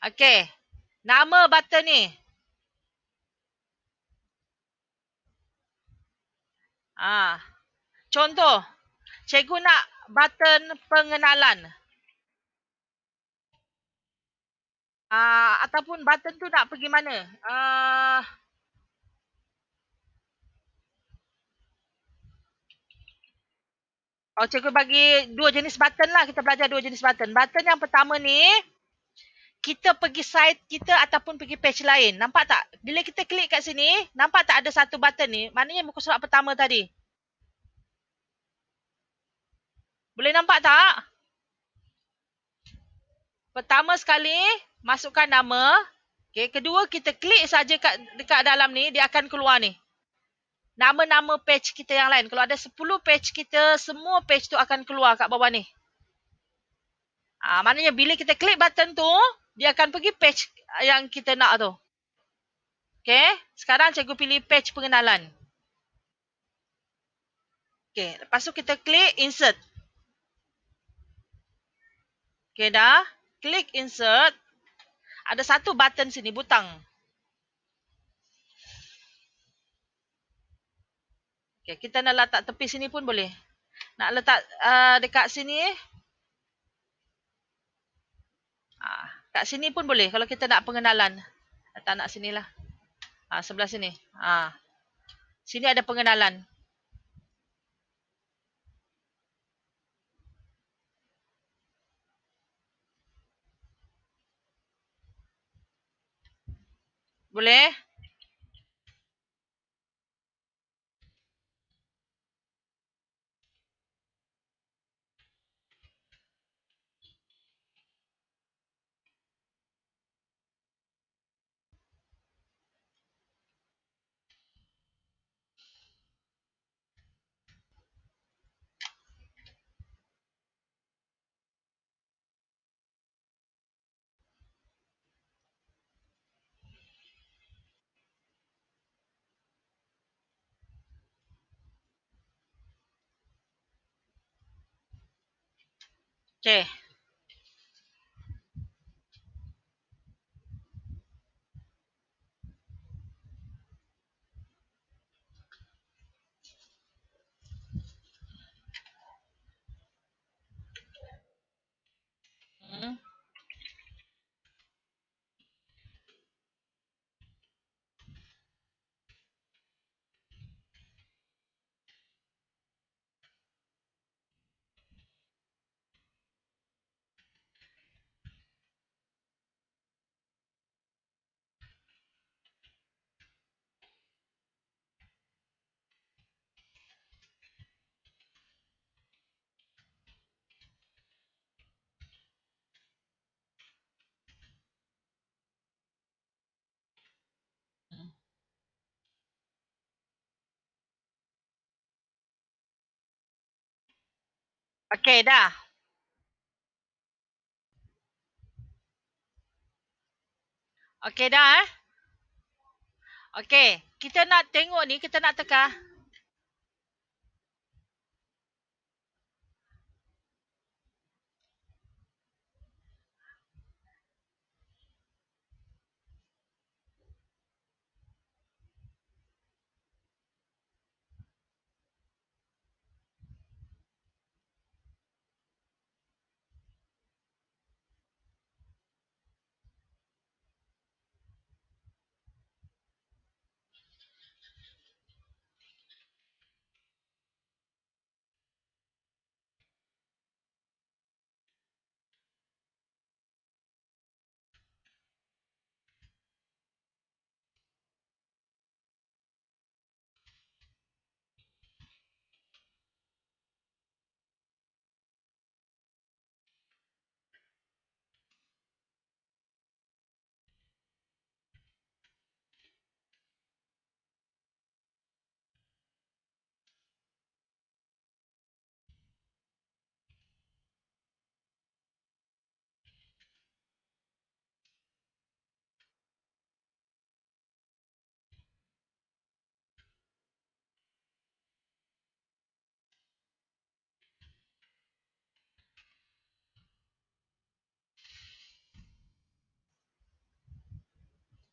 Okay, nama button ni. Contoh, cikgu nak button pengenalan. Ataupun button tu nak pergi mana? Cikgu bagi 2 jenis button lah. Kita belajar 2 jenis button. Button yang pertama ni, kita pergi site kita ataupun pergi page lain. Nampak tak? Bila kita klik kat sini, nampak tak ada satu button ni? Maknanya muka surat pertama tadi. Boleh nampak tak? Pertama sekali, masukkan nama. Okay. Kedua, kita klik saja dekat dalam ni, dia akan keluar ni. Nama-nama page kita yang lain. Kalau ada 10 page kita, semua page tu akan keluar kat bawah ni. Maknanya bila kita klik button tu, dia akan pergi page yang kita nak tu. Okey, sekarang cikgu pilih page pengenalan. Okey, lepas tu kita klik insert. Okey dah, klik insert. Ada satu button sini, butang. Okey, kita nak letak tepi sini pun boleh. Nak letak dekat sini. Kat sini pun boleh kalau kita nak pengenalan. Letak nak sinilah. Sebelah sini. Sini ada pengenalan. Boleh? Okey. Okey dah. Okey dah Okey, kita nak tengok ni, kita nak tekan.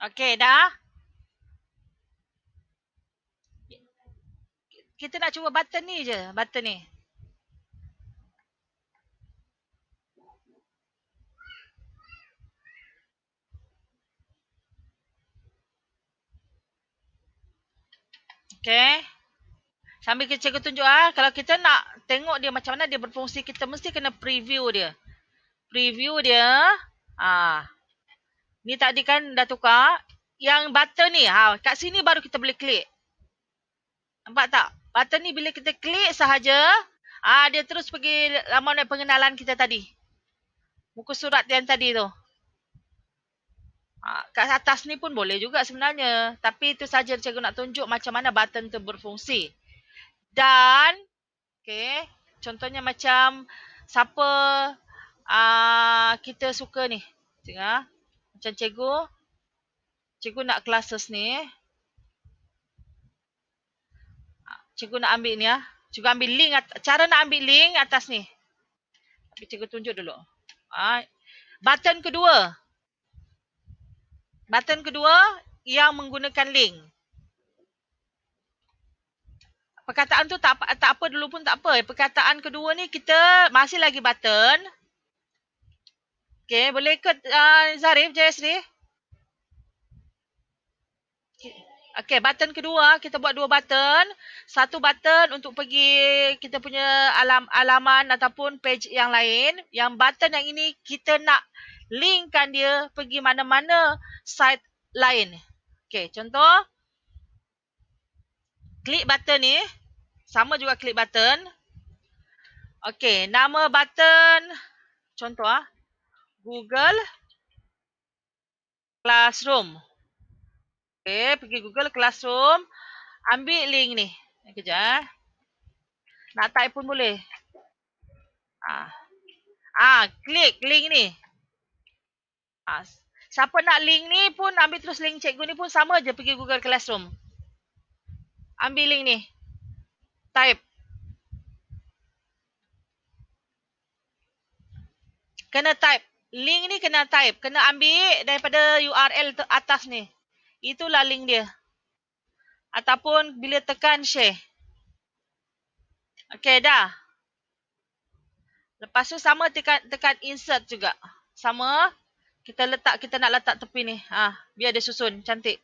Okey dah. Kita nak cuba button ni je, button ni. Okey. Sambil cikgu tunjuk kalau kita nak tengok dia macam mana dia berfungsi, kita mesti kena preview dia. Preview dia. Ni tadi kan dah tukar. Yang button ni, kat sini baru kita boleh klik. Nampak tak? Button ni bila kita klik sahaja, dia terus pergi laman pengenalan kita tadi. Muka surat yang tadi tu. Kat atas ni pun boleh juga sebenarnya. Tapi itu saja cikgu nak tunjuk macam mana button tu berfungsi. Dan, contohnya macam siapa kita suka ni. Macam cikgu Cikgu nak classes ni. Cikgu nak ambil ni ya. Cikgu ambil link, cara nak ambil link atas ni. Tapi cikgu tunjuk dulu. Button kedua. Button kedua yang menggunakan link. Perkataan tu tak apa dulu pun tak apa. Perkataan kedua ni kita masih lagi button. Okay, boleh ke Zarif, Jayasri? Okay, button kedua, kita buat dua button. Satu button untuk pergi kita punya alaman ataupun page yang lain. Yang button yang ini kita nak linkkan dia pergi mana-mana site lain. Okay, contoh. Klik button ni. Sama juga klik button. Okay, nama button. Contoh Google Classroom. Okay, pergi Google Classroom. Ambil link ni. Kejap. Nak type pun boleh. Klik link ni. Siapa nak link ni pun ambil terus link cikgu ni pun sama je pergi Google Classroom. Ambil link ni. Type. Kena type. Link ni kena type. Kena ambil daripada URL atas ni. Itulah link dia. Ataupun bila tekan share. Okay, dah. Lepas tu sama tekan insert juga. Sama. Kita nak letak tepi ni. Biar dia susun. Cantik.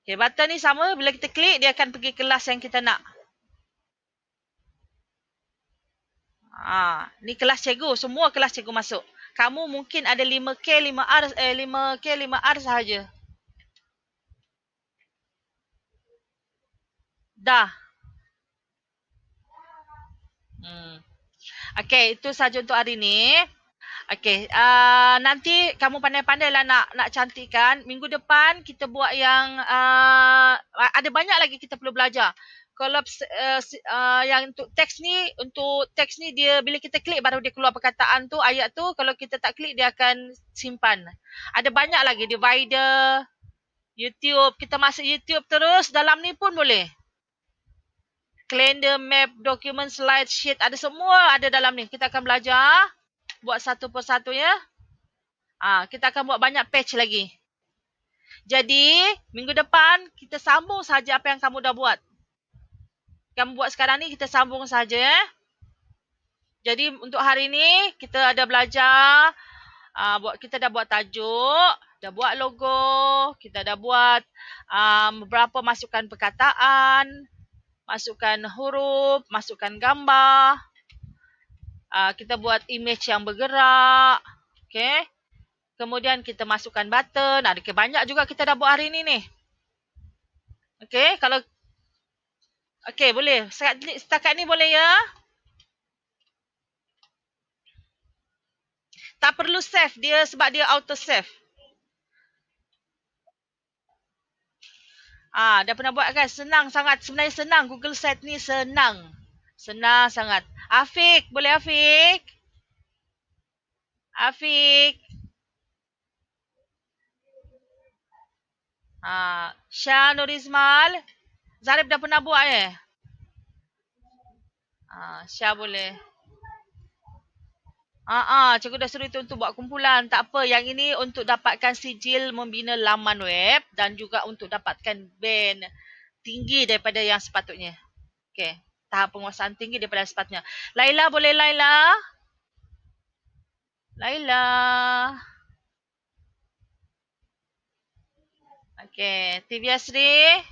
Okay, button ni sama. Bila kita klik, dia akan pergi kelas yang kita nak. Ni kelas cikgu. Semua kelas cikgu masuk. Kamu mungkin ada 5K, 5R sahaja. Dah. Okay, itu sahaja untuk hari ni. Okay, nanti kamu pandai-pandailah nak cantikkan. Minggu depan kita buat yang ada banyak lagi kita perlu belajar. Kalau yang untuk teks ni dia bila kita klik baru dia keluar perkataan tu, ayat tu. Kalau kita tak klik dia akan simpan. Ada banyak lagi divider, YouTube. Kita masuk YouTube terus dalam ni pun boleh. Calendar, map, document, slide, sheet. Ada semua ada dalam ni. Kita akan belajar. Buat satu persatu ya. Kita akan buat banyak page lagi. Jadi, minggu depan kita sambung saja apa yang kamu dah buat. Kamu buat sekarang ni kita sambung saja ya. Jadi, untuk hari ni kita ada belajar. Kita dah buat tajuk. Dah buat logo. Kita dah buat beberapa masukan perkataan. Masukkan huruf. Masukkan gambar. Kita buat image yang bergerak. Okay. Kemudian kita masukkan button. Banyak juga kita dah buat hari ni. Okay. Okay, boleh. Setakat ni boleh ya. Tak perlu save dia sebab dia auto save. Dah pernah buat kan? Senang sangat. Sebenarnya senang. Google Site ni senang. Senang sangat. Afiq, boleh Afiq? Afiq. Syah Nurizmal. Zarif dah pernah buat Syah boleh. Cikgu dah suruh itu untuk buat kumpulan. Tak apa, yang ini untuk dapatkan sijil membina laman web dan juga untuk dapatkan band tinggi daripada yang sepatutnya. Okey, tahap penguasaan tinggi daripada sepatutnya. Laila boleh Laila? Laila. Okey, Tiviasri.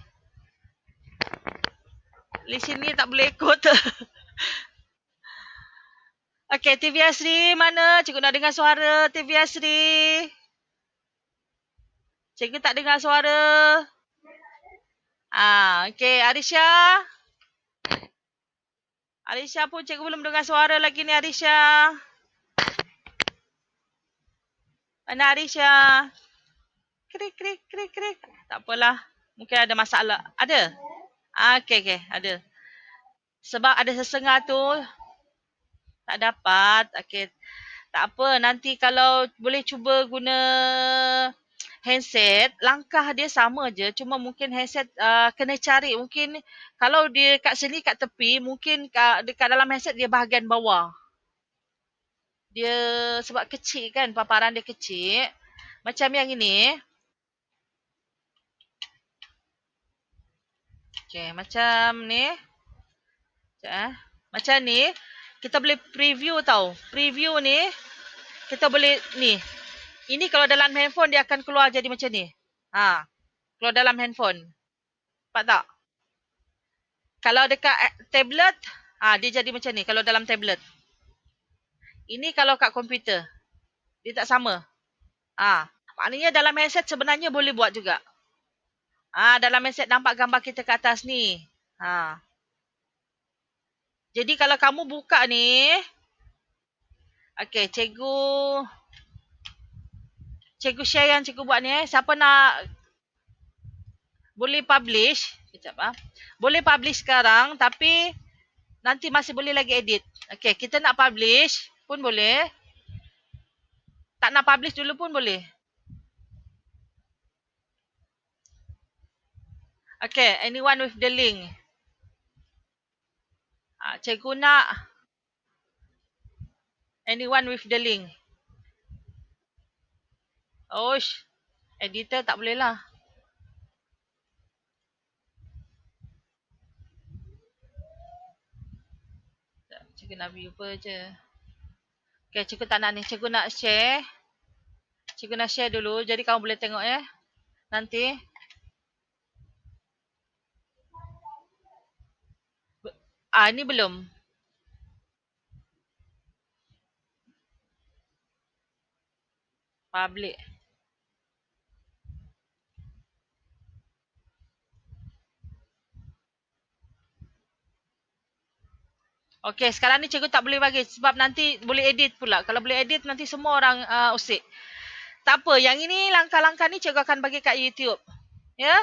Di sini tak boleh ikut. Okey, Tiviasri mana? Cikgu nak dengar suara Tiviasri. Cikgu tak dengar suara. Okey, Arisha. Arisha pun cikgu belum dengar suara lagi ni Arisha. Mana Arisha? Krik, krik, krik, krik. Tak apalah. Mungkin ada masalah. Ada? Okey, ada. Sebab ada sesengah tu. Tak dapat. Okey. Tak apa. Nanti kalau boleh cuba guna handset, langkah dia sama je. Cuma mungkin handset kena cari. Mungkin kalau dia kat sini kat tepi, mungkin dekat dalam handset dia bahagian bawah. Dia sebab kecil kan, paparan dia kecil. Macam yang ini. Okey, macam ni. Macam ni, kita boleh preview tau. Preview ni, kita boleh ni. Ini kalau dalam handphone dia akan keluar jadi macam ni. Keluar dalam handphone. Nampak tak? Kalau dekat tablet, dia jadi macam ni kalau dalam tablet. Ini kalau kat komputer. Dia tak sama. Maknanya dalam handset sebenarnya boleh buat juga. Dalam handset nampak gambar kita kat atas ni. Jadi kalau kamu buka ni, okey, cikgu share yang cikgu buat ni. Siapa nak boleh publish, kejap boleh publish sekarang tapi nanti masih boleh lagi edit. Okey, kita nak publish pun boleh. Tak nak publish dulu pun boleh. Okey, anyone with the link. Cikgu nak anyone with the link. Osh, editor tak boleh lah. Cikgu nak viewer je. Okay, cikgu tak nak ni. Cikgu nak share. Cikgu nak share dulu. Jadi kamu boleh tengok ya. Nanti. Ni belum. Public. Okey, sekarang ni cikgu tak boleh bagi sebab nanti boleh edit pula. Kalau boleh edit nanti semua orang usik. Tak apa, yang ini langkah-langkah ni cikgu akan bagi kat YouTube. Ya?